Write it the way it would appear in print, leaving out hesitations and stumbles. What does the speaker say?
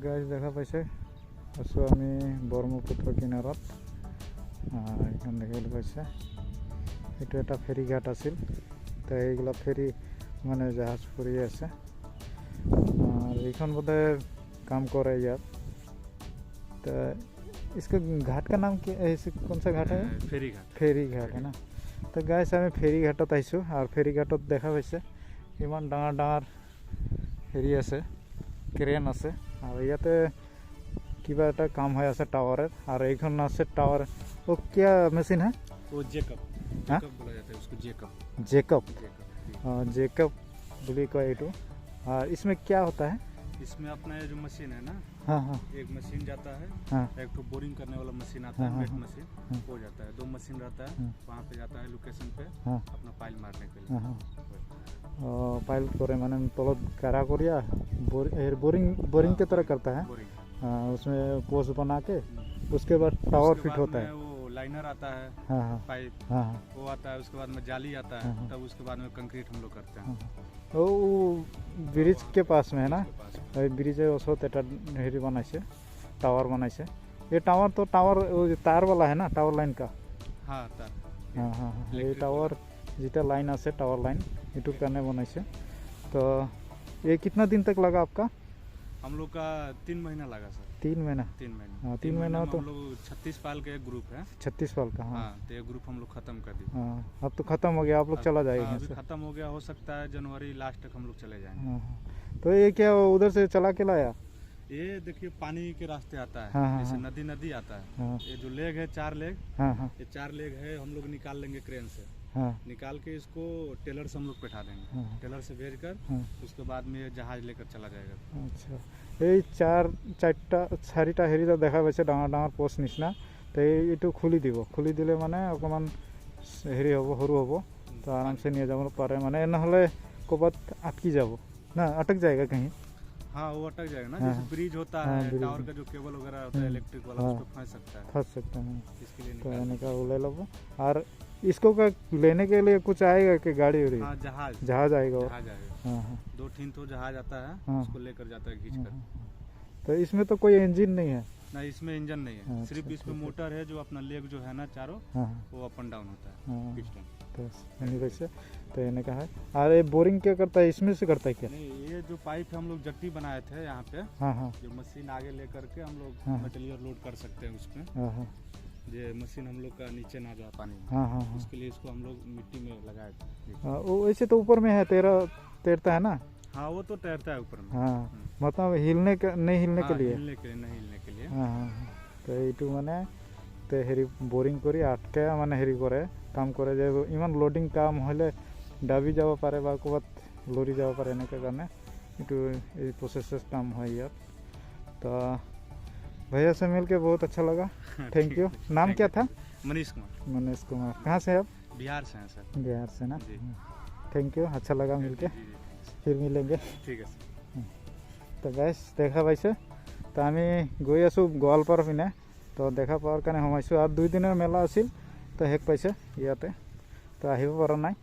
Guys দেখা পাইছে আছোঁ আমি ব্ৰহ্মপুত্ৰ কিনাৰত। এইখন দেখিবলৈ পাইছে, এইটো এটা ফেৰী ঘাট আছিল। তো এইগুলা ফেৰী মানে জাহাজ ফুৰি আছে और এইখন বোধে काम करे यार। तो इसका घाट का नाम क्या है? कौन सा घाट है? फेरी घाट। फेरी घाट है ना। तो गाइस আমি ফেৰী ঘাটত আইছোঁ আৰু ফেৰী ঘাটত দেখা পাইছে ইমান ডাঙৰ ডাঙৰ হেৰি আছে, ক্ৰেন আছে আৰু ইয়াতে কিবা এটা কাম হৈ আছে টাৱারের। और এইখন আছে টাवर। वो क्या मशीन है? वो जेकब। जेकब बोला जाता है उसको, जेकब। जेकब जेकब बोली को एटू। और इसमें क्या होता है? इसमें अपना ये जो मशीन है ना, हाँ हाँ, एक मशीन जाता है, हाँ एक तो बोरिंग करने वाला मशीन आता हाँ, है, वेट हाँ, मशीन हाँ, हो जाता है। 2 मशीन रहता है, हाँ, वहाँ पे जाता है लोकेशन पे हाँ, अपना पाइल मारने के लिए। हाँ हाँ। पाइल करे माने तलत कारा करिया बोरिंग बोरिंग के तरह करता है। बोरिंग। उसमें पोस्ट बना के उसके बाद टावर फिट होता है। वो लाइनर आता है, हाँ हाँ पाइप हाँ हाँ। वो आता है, उसके बाद में जाली आता है, हाँ। तब उसके बाद में कंक्रीट हम लोग करते हैं। वो ब्रिज के पास में है ना, उसके पास में। ब्रिजे ओसत एटा हेरी बनाइছে, टावर बनाइছে। ये टावर तो टावर तार वाला है ना, टावर लाइन का। हाँ तार। हाँ हाँ हाँ, ये टावर जितना लाइन আছে टावर लाइन इटू करने बनाइছে। तो ये कितना दिन तक लगा आपका? हम लोग का 3 महीना लगा सर। 3 महीना। 3 महीना। हाँ 3 महीना में तो हम लोग 36 पाल का एक ग्रुप है। 36 साल का। हाँ हाँ, तो ये ग्रुप हम लोग खत्म कर दिए। हाँ, अब तो खत्म हो गया, आप लोग चला जाएंगे। अभी खत्म हो गया, हो सकता है जनवरी लास्ट तक हम लोग चले जाएंगे। हाँ हाँ। तो ये क्या उधर से चला के लाया? ये देखिए पानी के रास्ते आता है, हाँ, हाँ, जैसे हाँ। नदी नदी आता है। हाँ ये जो लेग है 4 लेग, हाँ हाँ ये 4 लेग है, हम लोग निकाल लेंगे क्रेन से। हाँ निकाल के इसको टेलर से हम लोग बैठा देंगे। हाँ। टेलर से भेज कर हाँ। उसके बाद में ये जहाज लेकर चला जाएगा। আচ্ছা, এই চাৰিটা হেৰিটা দেখা পাইছে ডাঙৰ ডাঙৰ পোষ্ট নিচিনা। তো এইটো খুলি দিব, খুলি দিলে মানে অকণমান হেৰি হ'ব, সৰু হ'ব, তো আৰামছে নিয়ে যাব পাৰে। মানে নহ'লে ক'ৰবাত আটকি যাব না, अटक जाएगा कहीं। हाँ वो अटक जाएगा ना, हाँ। जैसे ब्रिज होता हाँ, है, ब्रिज। टावर का जो केबल वगैरह होता है इलेक्ट्रिक वाला, हाँ। उसको फंस सकता है। फंस सकते हैं। इसके लिए तो निकाल यानी का वो ले लो। और इसको का लेने के लिए कुछ आएगा कि गाड़ी उड़ी? हाँ जहाज जहाज आएगा वो? जहाज आएगा। हाँ हाँ 2-3 तो जहाज आता है, हाँ। उसको लेकर जाता है खींच कर। हाँ। तो इसमें तो कोई इंजन नहीं है? ना इसमें इंजन नहीं है, अच्छा, सिर्फ इसमें ठीक है। मोटर है, जो अपना लेग जो है ना चारों, हाँ वो अप एंड डाउन होता है, हाँ। पिस्टन। तो यानी वैसे तो यानी का है। और ये बोरिंग क्या करता है, इसमें से करता है क्या? नहीं ये जो पाइप है हम लोग जट्टी बनाए थे यहाँ पे, हाँ हाँ जो मशीन आगे लेकर के हम लोग हाँ। मटेरियल लोड कर सकते हैं उसमें। हाँ हाँ ये मशीन हम लोग का नीचे ना जाए पानी में, हाँ हाँ हाँ। उसके लिए इसको हम लोग मिट्टी में लगाए थे। वो वैसे तो ऊपर में है, तैरता है ना? हाँ वो तो तैरता है ऊपर में। हाँ मतलब हिलने का नहीं, हिलने के हाँ, लिए। हिलने के लिए नहीं, हिलने के लिए। हाँ हाँ हाँ। তো এইটো মানে তো হেৰি বৰিং কৰি আটকে মানে হেৰি কৰে, কাম কৰে যে ইমান লোডিং কাম হ'লে ডাবি যাব পাৰে বা ক'ৰবাত লৰি যাব পাৰে, এনেকুৱা কাৰণে এইটো এই प्रोसेस काम है यार। तो भैया से मिल के बहुत अच्छा लगा, थैंक यू। नाम क्या था? मनीष कुमार। मनीष कुमार। कहाँ से आप? बिहार से हैं सर। बिहार से ना। जी। थैंक यू, अच्छा लगा मिल के, जी, जी, फिर मिलेंगे। ठीक है सर। তো গাইছ দেখা পাইছে, তো আমি গৈ আছোঁ গোৱালপাৰা পিনে। তো দেখা পোৱাৰ কাৰণে সোমাইছোঁ। আৰু 2 দিনৰ মেলা আছিল, তো শেষ পাইছে ইয়াতে, তো আহিব পৰা নাই।